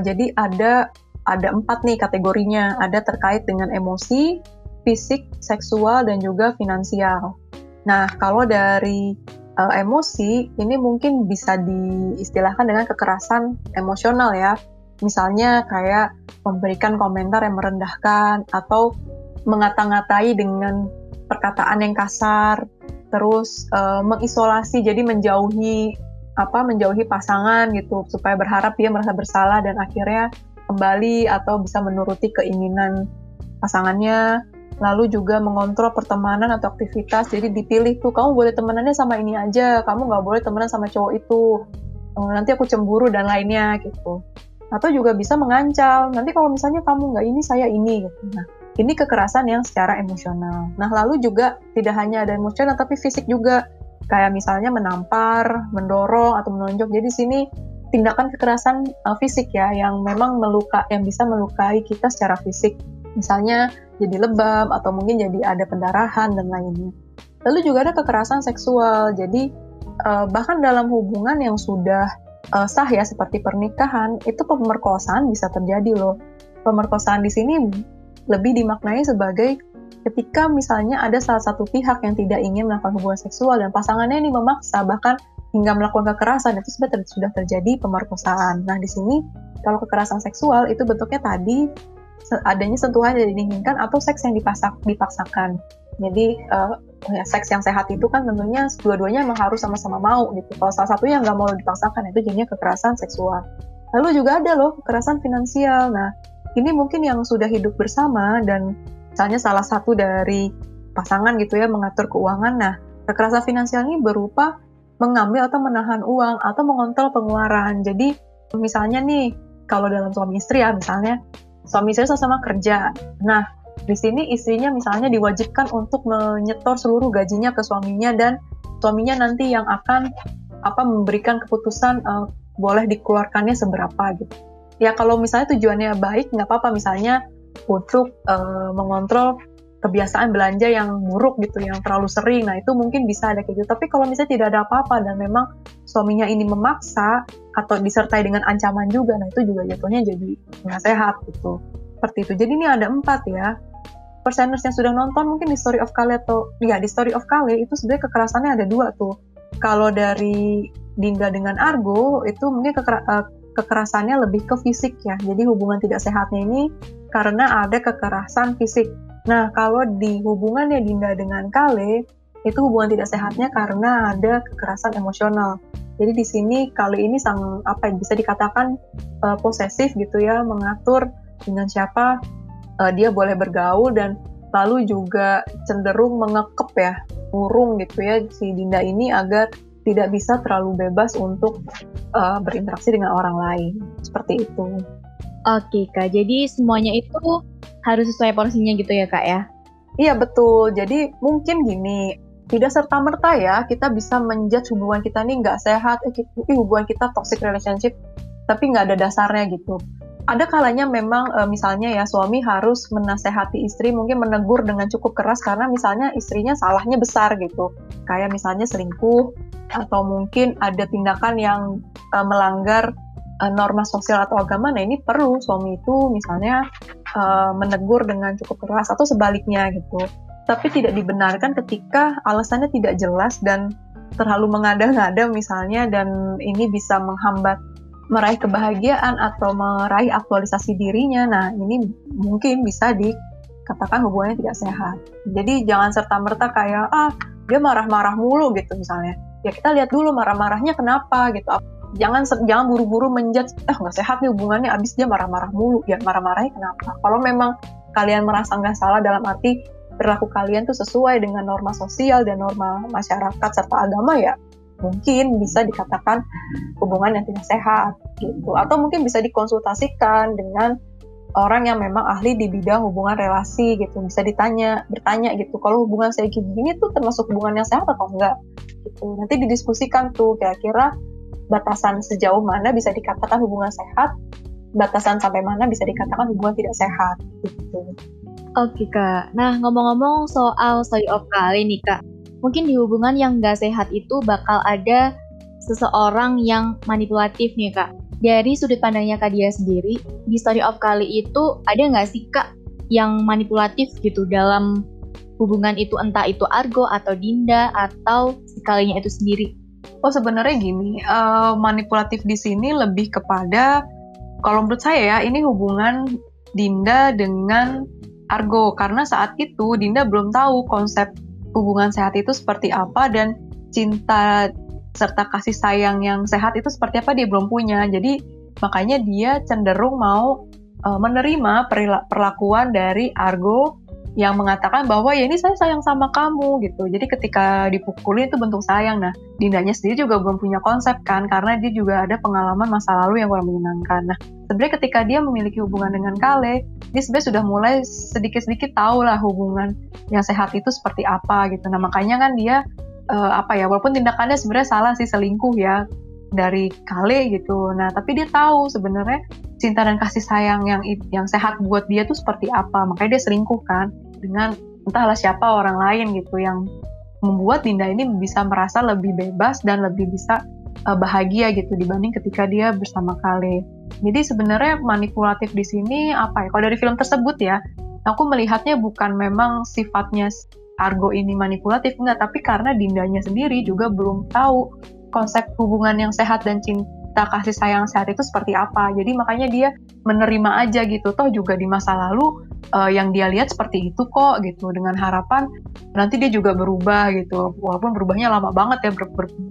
Jadi ada 4 nih kategorinya. Ada terkait dengan emosi, fisik, seksual, dan juga finansial. Nah, kalau dari emosi ini mungkin bisa diistilahkan dengan kekerasan emosional ya. Misalnya kayak memberikan komentar yang merendahkan atau mengata-ngatai dengan perkataan yang kasar, terus mengisolasi, jadi menjauhi pasangan gitu supaya berharap dia merasa bersalah dan akhirnya kembali atau bisa menuruti keinginan pasangannya. Lalu juga mengontrol pertemanan atau aktivitas, jadi dipilih tuh, kamu boleh temenannya sama ini aja, kamu nggak boleh temenan sama cowok itu, nanti aku cemburu dan lainnya gitu. Atau juga bisa mengancam, nanti kalau misalnya kamu nggak ini, saya ini gitu. Nah, ini kekerasan yang secara emosional. Nah, lalu juga tidak hanya ada emosional, tapi fisik juga, kayak misalnya menampar, mendorong, atau menonjok. Jadi di sini tindakan kekerasan fisik ya, yang memang yang bisa melukai kita secara fisik. Misalnya jadi lebam atau mungkin jadi ada pendarahan dan lainnya. Lalu juga ada kekerasan seksual. Jadi bahkan dalam hubungan yang sudah sah ya seperti pernikahan, itu pemerkosaan bisa terjadi loh. Pemerkosaan di sini lebih dimaknai sebagai ketika misalnya ada salah satu pihak yang tidak ingin melakukan hubungan seksual dan pasangannya ini memaksa bahkan hingga melakukan kekerasan, itu sudah terjadi pemerkosaan. Nah di sini kalau kekerasan seksual itu bentuknya tadi adanya sentuhan yang diinginkan atau seks yang dipaksakan. Jadi ya, seks yang sehat itu kan tentunya dua-duanya emang harus sama-sama mau gitu. Kalau salah satunya nggak mau dipaksakan, itu jadinya kekerasan seksual. Lalu juga ada loh kekerasan finansial. Nah, ini mungkin yang sudah hidup bersama dan misalnya salah satu dari pasangan gitu ya mengatur keuangan. Nah, kekerasan finansial ini berupa mengambil atau menahan uang atau mengontrol pengeluaran. Jadi misalnya nih, kalau dalam suami istri ya, misalnya suami istri sama-sama kerja. Nah, di sini istrinya misalnya diwajibkan untuk menyetor seluruh gajinya ke suaminya dan suaminya nanti yang akan memberikan keputusan boleh dikeluarkannya seberapa gitu. Ya kalau misalnya tujuannya baik nggak apa-apa, misalnya untuk mengontrol kebiasaan belanja yang buruk gitu, yang terlalu sering. Nah itu mungkin bisa ada kayak gitu. Tapi kalau misalnya tidak ada apa-apa dan memang suaminya ini memaksa atau disertai dengan ancaman juga, nah itu juga jatuhnya jadi nggak sehat gitu. Seperti itu. Jadi ini ada 4 ya. Perseners yang sudah nonton mungkin di Story of Kale di Story of Kale itu sebenarnya kekerasannya ada 2 tuh. Kalau dari Dinda dengan Argo itu mungkin kekerasannya lebih ke fisik ya. Jadi hubungan tidak sehatnya ini karena ada kekerasan fisik. Nah kalau di hubungannya Dinda dengan Kale itu hubungan tidak sehatnya karena ada kekerasan emosional. Jadi di sini Kale ini bisa dikatakan posesif gitu ya, mengatur dengan siapa dia boleh bergaul dan lalu juga cenderung mengekep ya, murung gitu ya si Dinda ini agar tidak bisa terlalu bebas untuk berinteraksi dengan orang lain. Seperti itu. Oke Kak, jadi semuanya itu harus sesuai porsinya gitu ya Kak ya? Iya betul, jadi mungkin gini, tidak serta-merta ya kita bisa menjudge hubungan kita nih nggak sehat, hubungan kita toxic relationship, tapi nggak ada dasarnya gitu. Ada kalanya memang misalnya ya suami harus menasehati istri, mungkin menegur dengan cukup keras karena misalnya istrinya salahnya besar gitu. Kayak misalnya selingkuh atau mungkin ada tindakan yang melanggar norma sosial atau agama. Nah ini perlu suami itu misalnya menegur dengan cukup keras atau sebaliknya gitu. Tapi tidak dibenarkan ketika alasannya tidak jelas dan terlalu mengada-ngada misalnya, dan ini bisa menghambat meraih kebahagiaan atau meraih aktualisasi dirinya. Nah, ini mungkin bisa dikatakan hubungannya tidak sehat. Jadi jangan serta-merta kayak, dia marah-marah mulu gitu misalnya. Ya kita lihat dulu marah-marahnya kenapa gitu. Jangan buru-buru menjudge, nggak sehat nih hubungannya, abis dia marah-marah mulu. Ya marah-marahnya kenapa? Kalau memang kalian merasa nggak salah dalam arti perilaku kalian tuh sesuai dengan norma sosial dan norma masyarakat serta agama, ya mungkin bisa dikatakan hubungan yang tidak sehat gitu. Atau mungkin bisa dikonsultasikan dengan orang yang memang ahli di bidang hubungan relasi gitu. Bisa bertanya gitu, kalau hubungan saya kayak gini tuh termasuk hubungan yang sehat atau enggak gitu. Nanti didiskusikan tuh kira-kira batasan sejauh mana bisa dikatakan hubungan sehat, batasan sampai mana bisa dikatakan hubungan tidak sehat gitu. Oke Kak, nah ngomong-ngomong soal Story of Kale nih Kak, mungkin di hubungan yang nggak sehat itu bakal ada seseorang yang manipulatif nih Kak. Dari sudut pandangnya Kak Dia sendiri, di Story of Kale itu ada nggak sih Kak yang manipulatif gitu dalam hubungan itu, entah itu Argo atau Dinda atau si Kalenya itu sendiri? Oh sebenarnya gini, manipulatif di sini lebih kepada, kalau menurut saya ya, ini hubungan Dinda dengan Argo, karena saat itu Dinda belum tahu konsep hubungan sehat itu seperti apa dan cinta serta kasih sayang yang sehat itu seperti apa dia belum punya. Jadi makanya dia cenderung mau menerima perlakuan dari Argo yang mengatakan bahwa ya ini saya sayang sama kamu gitu. Jadi ketika dipukulin itu bentuk sayang. Nah, Dindanya sendiri juga belum punya konsep kan, karena dia juga ada pengalaman masa lalu yang kurang menyenangkan. Nah, sebenarnya ketika dia memiliki hubungan dengan Kale, dia sebenarnya sudah mulai sedikit-sedikit tahu lah hubungan yang sehat itu seperti apa gitu. Nah, makanya kan dia walaupun tindakannya sebenarnya salah sih, selingkuh ya dari Kale gitu. Nah, tapi dia tahu sebenarnya cinta dan kasih sayang yang sehat buat dia tuh seperti apa. Makanya dia selingkuh kan dengan entahlah siapa orang lain gitu, yang membuat Dinda ini bisa merasa lebih bebas dan lebih bisa bahagia gitu dibanding ketika dia bersama Kale. Jadi sebenarnya manipulatif di sini kalau dari film tersebut ya, aku melihatnya bukan memang sifatnya Argo ini manipulatif, enggak, tapi karena Dindanya sendiri juga belum tahu konsep hubungan yang sehat dan cinta kasih sayang sehat itu seperti apa. Jadi makanya dia menerima aja gitu. Toh juga di masa lalu yang dia lihat seperti itu kok gitu, dengan harapan nanti dia juga berubah gitu, walaupun berubahnya lama banget ya,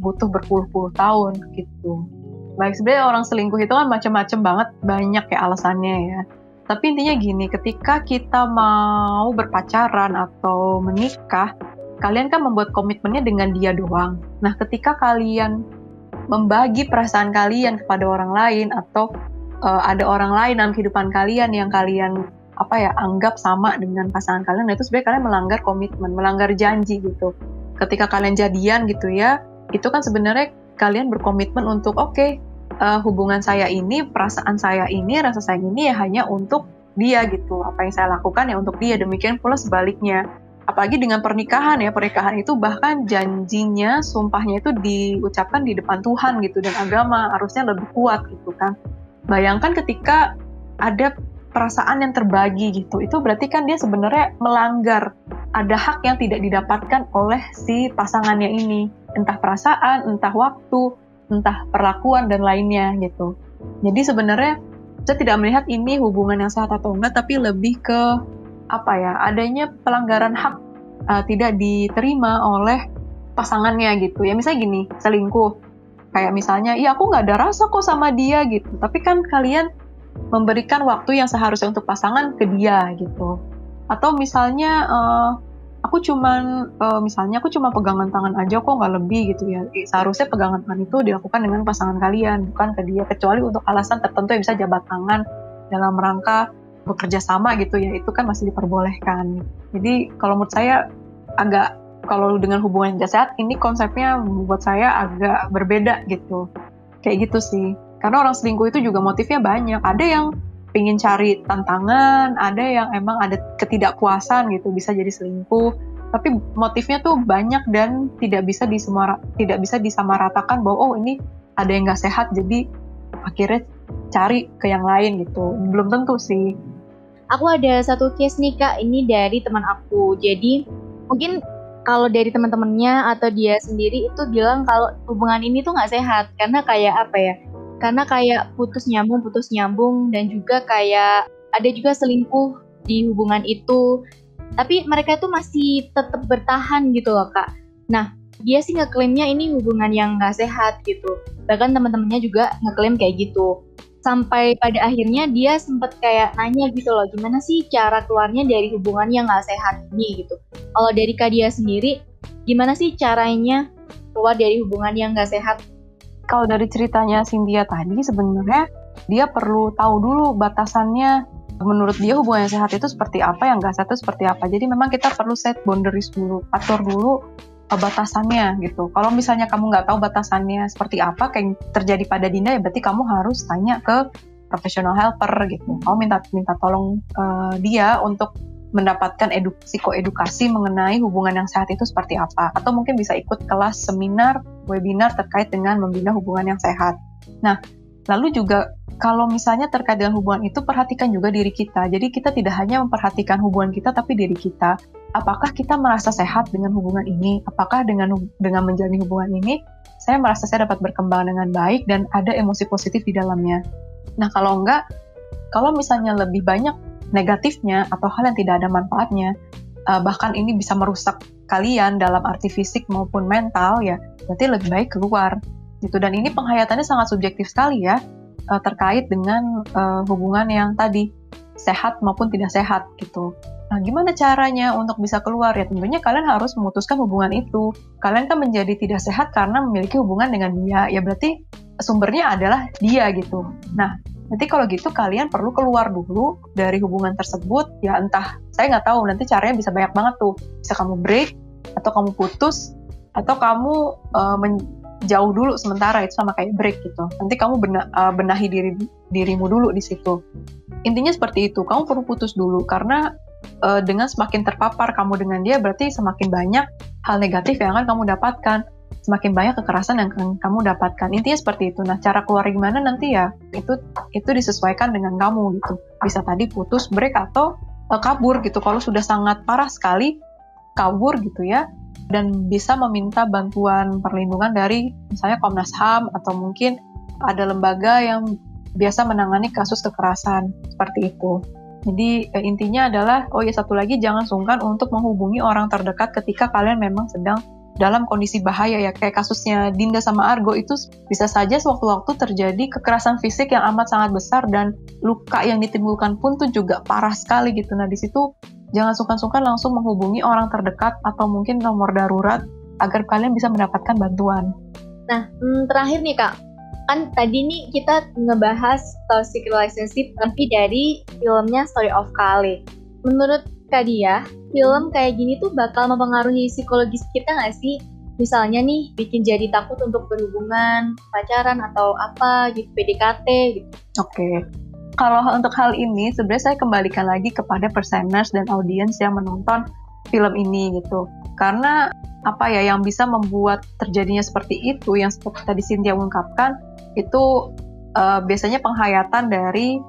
butuh berpuluh-puluh tahun gitu. Baik, sebenarnya orang selingkuh itu kan macam-macam banget, banyak ya alasannya ya. Tapi intinya gini, ketika kita mau berpacaran atau menikah, kalian kan membuat komitmennya dengan dia doang. Nah, ketika kalian membagi perasaan kalian kepada orang lain atau ada orang lain dalam kehidupan kalian yang kalian anggap sama dengan pasangan kalian, nah itu sebenarnya kalian melanggar komitmen, melanggar janji gitu. Ketika kalian jadian gitu ya, itu kan sebenarnya kalian berkomitmen untuk hubungan saya ini, perasaan saya ini, rasa sayang ini ya hanya untuk dia gitu. Apa yang saya lakukan ya untuk dia, demikian pula sebaliknya. Apalagi dengan pernikahan ya, pernikahan itu bahkan janjinya, sumpahnya itu diucapkan di depan Tuhan gitu, dan agama harusnya lebih kuat gitu kan. Bayangkan ketika ada perasaan yang terbagi gitu, itu berarti kan dia sebenarnya melanggar, ada hak yang tidak didapatkan oleh si pasangannya ini, entah perasaan, entah waktu, entah perlakuan dan lainnya gitu. Jadi sebenarnya saya tidak melihat ini hubungan yang sehat atau enggak, tapi lebih ke adanya pelanggaran hak tidak diterima oleh pasangannya gitu. Ya misalnya gini, selingkuh, kayak misalnya, iya aku nggak ada rasa kok sama dia gitu, tapi kan kalian memberikan waktu yang seharusnya untuk pasangan ke dia gitu. Atau misalnya aku cuma pegangan tangan aja kok, nggak lebih gitu ya. Seharusnya pegangan tangan itu dilakukan dengan pasangan kalian, bukan ke dia, kecuali untuk alasan tertentu yang bisa jabat tangan dalam rangka bekerja sama gitu ya, itu kan masih diperbolehkan. Jadi kalau menurut saya kalau dengan hubungan yang sehat, ini konsepnya buat saya agak berbeda gitu. Kayak gitu sih. Karena orang selingkuh itu juga motifnya banyak. Ada yang pengen cari tantangan, ada yang emang ada ketidakpuasan gitu, bisa jadi selingkuh. Tapi motifnya tuh banyak dan tidak bisa disamaratakan bahwa ini ada yang nggak sehat, jadi akhirnya cari ke yang lain gitu. Belum tentu sih. Aku ada satu case nih Kak, ini dari teman aku. Jadi mungkin kalau dari teman-temannya atau dia sendiri itu bilang kalau hubungan ini tuh nggak sehat, karena kayak putus nyambung, dan juga kayak ada juga selingkuh di hubungan itu. Tapi mereka tuh masih tetap bertahan gitu loh Kak. Nah, dia sih ngeklaimnya ini hubungan yang nggak sehat gitu. Bahkan teman-temannya juga ngeklaim kayak gitu. Sampai pada akhirnya dia sempat kayak nanya gitu loh, gimana sih cara keluarnya dari hubungan yang nggak sehat ini gitu. Kalau dari Kak Dia sendiri, gimana sih caranya keluar dari hubungan yang nggak sehat? Kalau dari ceritanya Cynthia tadi, sebenarnya dia perlu tahu dulu batasannya. Menurut dia hubungan yang sehat itu seperti apa, yang nggak sehat itu seperti apa. Jadi memang kita perlu set boundaries dulu, atur dulu batasannya gitu. Kalau misalnya kamu nggak tahu batasannya seperti apa, kayak terjadi pada Dinda, ya berarti kamu harus tanya ke professional helper gitu. Kamu minta tolong dia untuk mendapatkan psikoedukasi mengenai hubungan yang sehat itu seperti apa. Atau mungkin bisa ikut kelas, seminar, webinar terkait dengan membina hubungan yang sehat. Nah, lalu juga kalau misalnya terkait dengan hubungan itu, perhatikan juga diri kita. Jadi kita tidak hanya memperhatikan hubungan kita, tapi diri kita. Apakah kita merasa sehat dengan hubungan ini? Apakah dengan menjalani hubungan ini, saya merasa saya dapat berkembang dengan baik dan ada emosi positif di dalamnya? Nah, kalau enggak, kalau misalnya lebih banyak negatifnya atau hal yang tidak ada manfaatnya, bahkan ini bisa merusak kalian dalam arti fisik maupun mental, ya berarti lebih baik keluar gitu. Dan ini penghayatannya sangat subjektif sekali ya, terkait dengan hubungan yang tadi sehat maupun tidak sehat gitu. Nah, gimana caranya untuk bisa keluar? Ya tentunya kalian harus memutuskan hubungan itu. Kalian kan menjadi tidak sehat karena memiliki hubungan dengan dia, ya berarti sumbernya adalah dia gitu. Nah, nanti kalau gitu kalian perlu keluar dulu dari hubungan tersebut, ya entah, saya nggak tahu, nanti caranya bisa banyak banget tuh. Bisa kamu break, atau kamu putus, atau kamu jauh dulu sementara, itu sama kayak break gitu. Nanti kamu benahi dirimu dulu di situ. Intinya seperti itu, kamu perlu putus dulu, karena dengan semakin terpapar kamu dengan dia, berarti semakin banyak hal negatif yang akan kamu dapatkan, semakin banyak kekerasan yang akan kamu dapatkan. Intinya seperti itu. Nah, cara keluar gimana nanti ya, itu disesuaikan dengan kamu gitu. Bisa tadi putus, break, atau kabur gitu. Kalau sudah sangat parah sekali, kabur gitu ya, dan bisa meminta bantuan perlindungan dari misalnya Komnas HAM, atau mungkin ada lembaga yang biasa menangani kasus kekerasan, seperti itu. Jadi intinya adalah, satu lagi, jangan sungkan untuk menghubungi orang terdekat ketika kalian memang sedang dalam kondisi bahaya ya. Kayak kasusnya Dinda sama Argo itu bisa saja sewaktu-waktu terjadi kekerasan fisik yang amat sangat besar dan luka yang ditimbulkan pun tuh juga parah sekali gitu. Nah di situ jangan sungkan-sungkan langsung menghubungi orang terdekat atau mungkin nomor darurat agar kalian bisa mendapatkan bantuan. Nah, terakhir nih Kak, kan tadi nih kita ngebahas toxic relationship tapi dari filmnya Story of Kale. Menurut Kak Dia, film kayak gini tuh bakal mempengaruhi psikologis kita nggak sih? Misalnya nih, bikin jadi takut untuk berhubungan, pacaran atau apa gitu, PDKT gitu. Oke. Kalau untuk hal ini, sebenarnya saya kembalikan lagi kepada perseners dan audiens yang menonton film ini gitu. Karena yang bisa membuat terjadinya seperti itu, yang seperti tadi Cynthia ungkapkan, itu biasanya penghayatan dari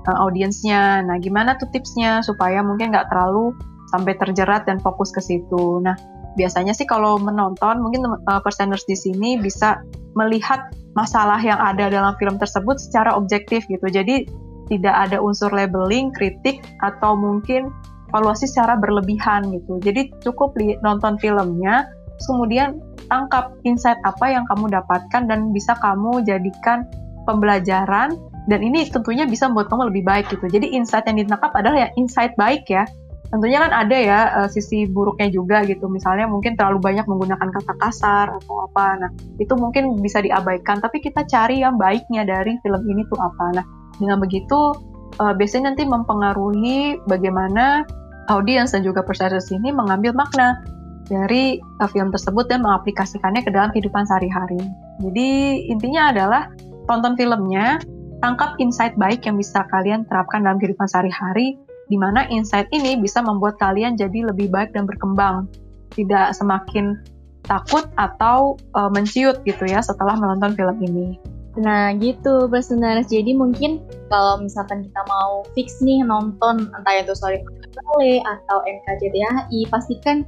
audiensnya. Nah, gimana tuh tipsnya supaya mungkin nggak terlalu sampai terjerat dan fokus ke situ. Nah, biasanya sih kalau menonton, mungkin perseners di sini bisa melihat masalah yang ada dalam film tersebut secara objektif gitu. Jadi, tidak ada unsur labeling, kritik, atau mungkin evaluasi secara berlebihan gitu. Jadi, cukup nonton filmnya, terus kemudian tangkap insight apa yang kamu dapatkan dan bisa kamu jadikan pembelajaran, dan ini tentunya bisa membuat kamu lebih baik gitu. Jadi insight yang ditangkap adalah insight baik ya. Tentunya kan ada ya sisi buruknya juga gitu. Misalnya mungkin terlalu banyak menggunakan kata kasar atau apa. Nah, itu mungkin bisa diabaikan, tapi kita cari yang baiknya dari film ini tuh apa. Nah, dengan begitu biasanya nanti mempengaruhi bagaimana audiens dan juga perseners ini mengambil makna dari film tersebut dan mengaplikasikannya ke dalam kehidupan sehari-hari. Jadi intinya adalah tonton filmnya, tangkap insight baik yang bisa kalian terapkan dalam kehidupan sehari-hari, di mana insight ini bisa membuat kalian jadi lebih baik dan berkembang, tidak semakin takut atau menciut gitu ya setelah menonton film ini. Nah gitu perseners, jadi mungkin kalau misalkan kita mau fix nih nonton entah itu Story of Kale atau NKCTHI, pastikan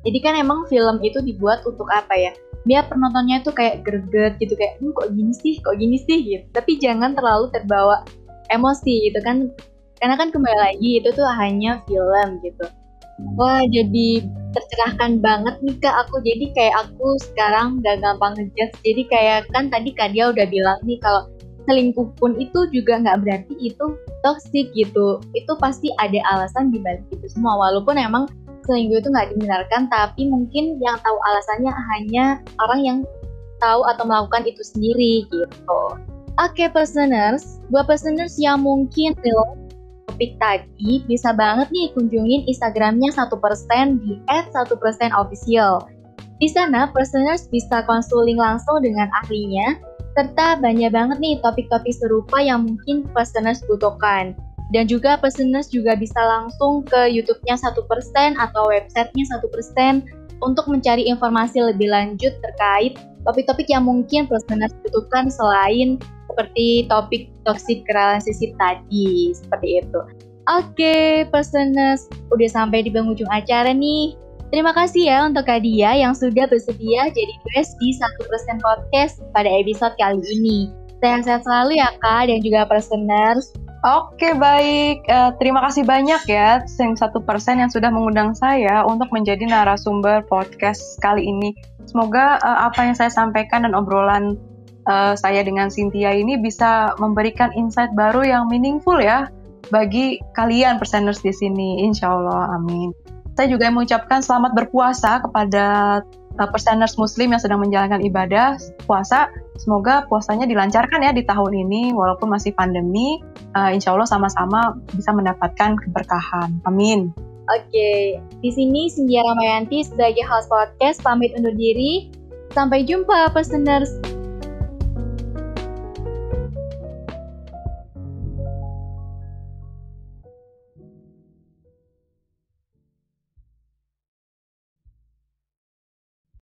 jadi kan emang film itu dibuat untuk apa ya? Biar penontonnya tuh kayak greget gitu, kayak kok gini sih gitu. Tapi jangan terlalu terbawa emosi gitu kan. Karena kan kembali lagi itu tuh hanya film gitu. Wah, jadi tercerahkan banget nih Kak aku. Jadi kayak aku sekarang gak gampang ngejudge. Jadi kayak kan tadi Kak Dia udah bilang nih kalau selingkuh pun itu juga gak berarti itu toxic gitu. Itu pasti ada alasan dibalik itu semua. Walaupun emang selingkuh itu nggak dibenarkan, tapi mungkin yang tahu alasannya hanya orang yang tahu atau melakukan itu sendiri gitu. Oke, perseners, buat perseners yang mungkin topik tadi, bisa banget nih kunjungin Instagramnya 1% di @1%official. Di sana, perseners bisa konsuling langsung dengan ahlinya, serta banyak banget nih topik-topik serupa yang mungkin perseners butuhkan. Dan juga perseners juga bisa langsung ke YouTube-nya 1% atau website-nya 1% untuk mencari informasi lebih lanjut terkait topik-topik yang mungkin perseners butuhkan selain seperti topik toxic relationship tadi, seperti itu. Oke, perseners, udah sampai di penghujung acara nih. Terima kasih ya untuk Kak Dia yang sudah bersedia jadi guest di 1% Podcast pada episode kali ini. Sehat-sehat selalu ya Kak dan juga perseners. Oke, baik. Terima kasih banyak ya 1% yang sudah mengundang saya untuk menjadi narasumber podcast kali ini. Semoga apa yang saya sampaikan dan obrolan saya dengan Cynthia ini bisa memberikan insight baru yang meaningful ya bagi kalian perseners di sini. Insya Allah, amin. Saya juga mengucapkan selamat berpuasa kepada perseners muslim yang sedang menjalankan ibadah puasa. Semoga puasanya dilancarkan ya di tahun ini walaupun masih pandemi. Insya Allah sama-sama bisa mendapatkan keberkahan. Amin. Oke, di sini Cynthia Ramayanti sebagai host podcast pamit undur diri. Sampai jumpa, perseners.